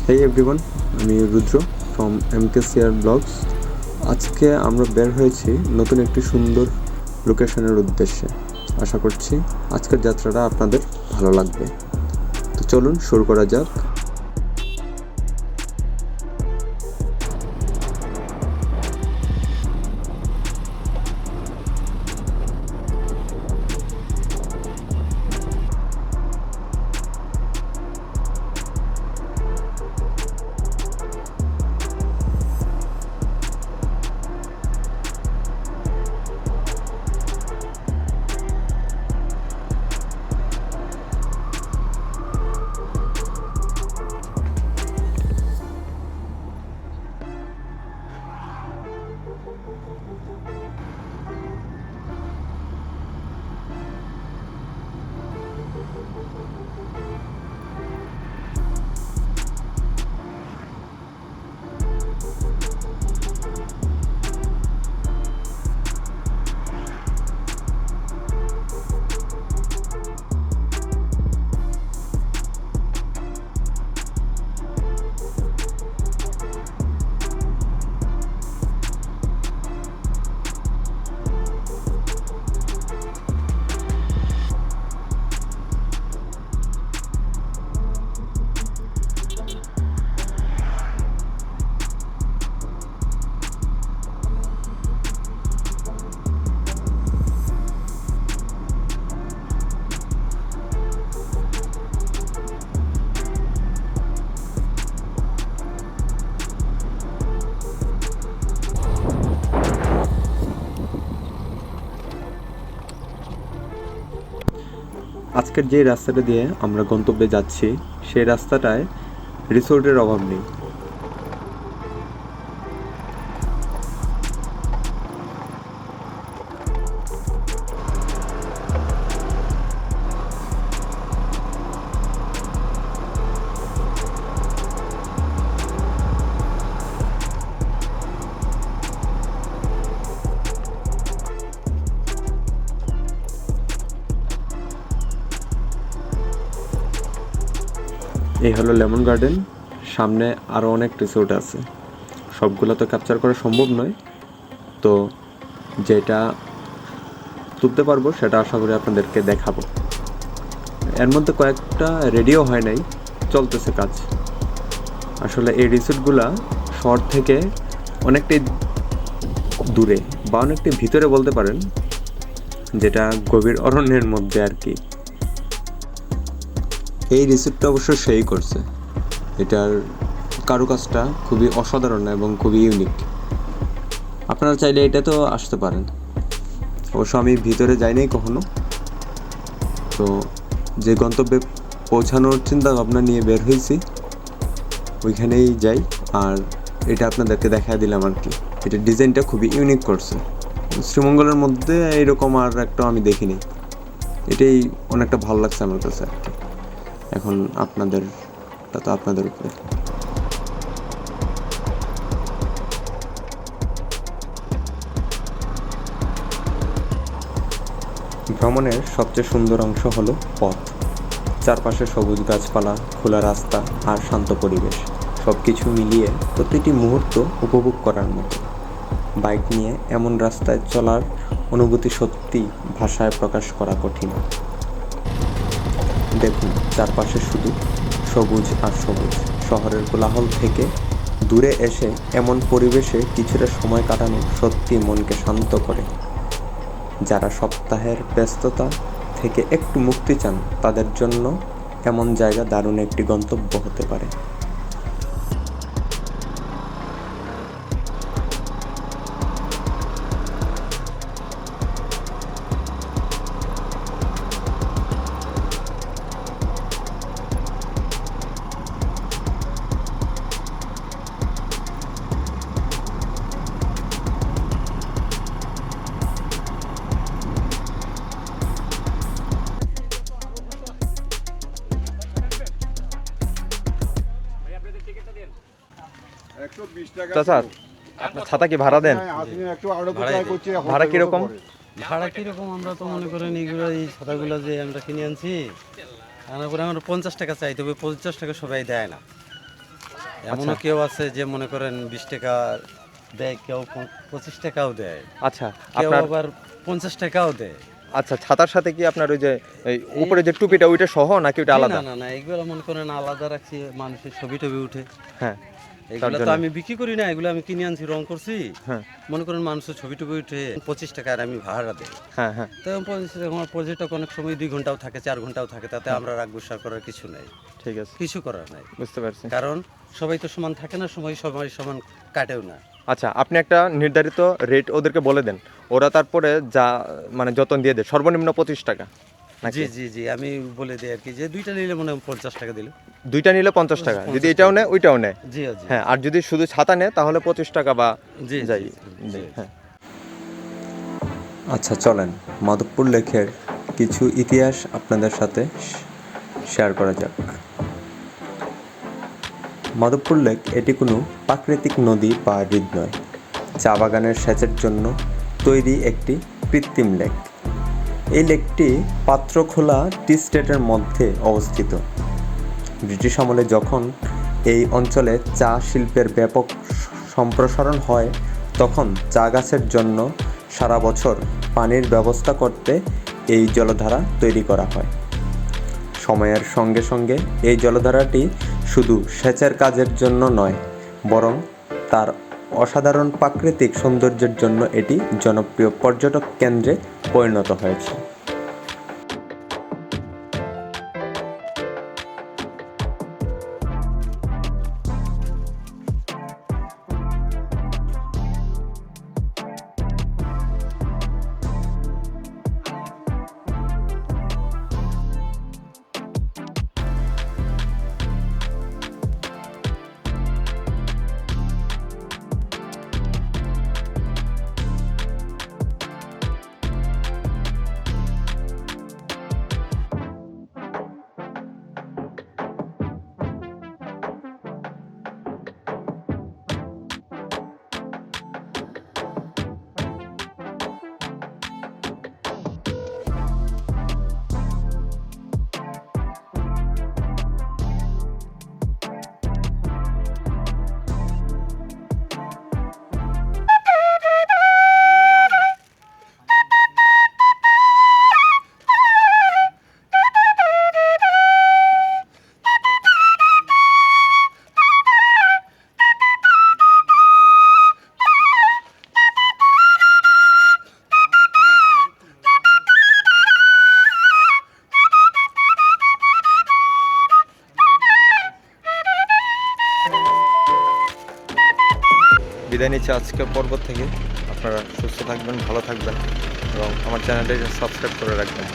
হেই everyone, আমি রুদ্র from MKCR blogs. আজকে আমরা বের হয়েছি নতুন একটি সুন্দর লোকেশনের উদ্দেশ্যে। আশা করছি আজকের যাত্রাটা আপনাদের ভালো লাগবে। তো চলুন শুরু করা যাক। আজকের যে রাস্তাটা দিয়ে আমরা গন্তব্যে যাচ্ছি সেই রাস্তাটায় রিসোর্টের অভাব নেই। এই হলো লেমন গার্ডেন। সামনে আরও অনেক রিসোর্ট আছে, সবগুলো তো ক্যাপচার করা সম্ভব নয়। তো যেটা তুলতে পারবো সেটা আশা করি আপনাদেরকে দেখাবো। এর মধ্যে কয়েকটা রেডিও হয় নাই, চলতেছে কাজ। আসলে এই রিসোর্টগুলা শহর থেকে অনেকটাই দূরে বা অনেকটাই ভিতরে বলতে পারেন, যেটা গভীর অরণ্যের মধ্যে আর কি। এই রিসিপ্টটা অবশ্য সেই করছে, এটার কারুকাজটা খুবই অসাধারণ এবং খুবই ইউনিক। আপনারা চাইলে এটা তো আসতে পারেন। অবশ্য আমি ভিতরে যাই নাই কখনো। তো যে গন্তব্যে পৌঁছানোর চিন্তা ভাবনা নিয়ে বের হয়েছি ওইখানেই যাই, আর এটা আপনাদেরকে দেখায় দিলাম আর কি। এটা ডিজাইনটা খুবই ইউনিক করছে, শ্রীমঙ্গলের মধ্যে এরকম আর একটা আমি দেখিনি। এটাই অনেকটা ভালো লাগছে আমার কাছে আর কি। এখন আপনাদেরটা তো আপনাদের উপরে। ভ্রমণের সবচেয়ে সুন্দর অংশ হলো পথ। চারপাশে সবুজ গাছপালা, খোলা রাস্তা আর শান্ত পরিবেশ, সব কিছু মিলিয়ে প্রতিটি মুহূর্ত উপভোগ করার মতো। বাইক নিয়ে এমন রাস্তায় চলার অনুভূতি সত্যি ভাষায় প্রকাশ করা কঠিন। দেখুন, চারপাশে শুধু সবুজ আর সবুজ। শহরের কোলাহল থেকে দূরে এসে এমন পরিবেশে কিছুটা সময় কাটানো সত্যি মনকে শান্ত করে। যারা সপ্তাহের ব্যস্ততা থেকে একটু মুক্তি চান তাদের জন্য এমন জায়গা দারুণ একটি গন্তব্য হতে পারে। চাচা, আপনার ছাতা কি ভাড়া দেন? ভাড়া কিরকম? ভাড়া কিরকম, আমরা তো মনে করেন এইগুলো, এই ছাতাগুলো যে আমরা কিনে আনছি, আনার পরে আমরা 50 টাকা চাই, তবে 50 টাকা সবাই দেয় না। এমনও কেউ আছে যে মনে করেন 20 টাকা দেয়, কেউ 25 টাকাও দেয়, আচ্ছা কেউ আপনার আবার 50 টাকাও দেয়। আচ্ছা ছাতার সাথে কি আপনার ওই যে এই উপরে যে টুপিটা ওইটা সহ নাকি ওইটা জি, আলাদা? না না না, এগুলো মনে করেন আলাদা রাখছি, মানুষের ছবি টবি উঠে। হ্যাঁ এগুলো তো জন্য। আমি বিক্রি করি না, এগুলো আমি কিনে আনছি, রং করছি। হ্যাঁ মনে করেন মানুষের ছবি টবি উঠে 25 টাকা আর আমি ভাড়া দেই। হ্যাঁ হ্যাঁ তো 25 টাকা আমার পর্যটক অনেক সময় 2 ঘন্টাও থাকে, 4 ঘন্টাও থাকে, তাতে আমরা রাগ গুসা করার কিছু নাই, ঠিক আছে, কিছু করার নাই। বুঝতে পারছি। কারণ সবাই তো সমান থাকে না, সময় সবাই সমান কাটেও না। আচ্ছা আপনি একটা নির্ধারিত রেট ওদেরকে বলে দেন, ওরা তারপরে যা মানে যতন দিয়ে দেয়, সর্বনিম্ন 25 টাকা নাকি? জি জি জি, আমি বলে দিই আর কি, যে 2টা নিলে মনে হয় 50 টাকা দিলে। দুইটা নিলে 50 টাকা, 50 যদি এটাও নেয় ওইটাও নেয়। জি জি হ্যাঁ, আর যদি শুধু ছাতা নেয় তাহলে 25 টাকা বা জি যাই। জি। হ্যাঁ আচ্ছা চলেন মাধবপুর লেকের কিছু ইতিহাস আপনাদের সাথে শেয়ার করা যাক। মাধবপুর লেক এটি কোনো প্রাকৃতিক নদী বা হ্রদ নয়, চা বাগানের সেচের জন্য তৈরি একটি কৃত্রিম লেক। এই লেকটি পাত্রখোলা টি স্টেটের মধ্যে অবস্থিত। ব্রিটিশ আমলে যখন এই অঞ্চলে চা শিল্পের ব্যাপক সম্প্রসারণ হয়, তখন চা গাছের জন্য সারা বছর পানির ব্যবস্থা করতে এই জলধারা তৈরি করা হয়। সময়ের সঙ্গে সঙ্গে এই জলধারাটি শুধু সেচের কাজের জন্য নয়, বরং তার অসাধারণ প্রাকৃতিক সৌন্দর্যের জন্য এটি জনপ্রিয় পর্যটক কেন্দ্রে পরিণত হয়েছে। বিদায় নিচ্ছি আজকের পর্ব থেকে। আপনারা সুস্থ থাকবেন, ভালো থাকবেন এবং আমার চ্যানেলটা সাবস্ক্রাইব করে রাখবেন।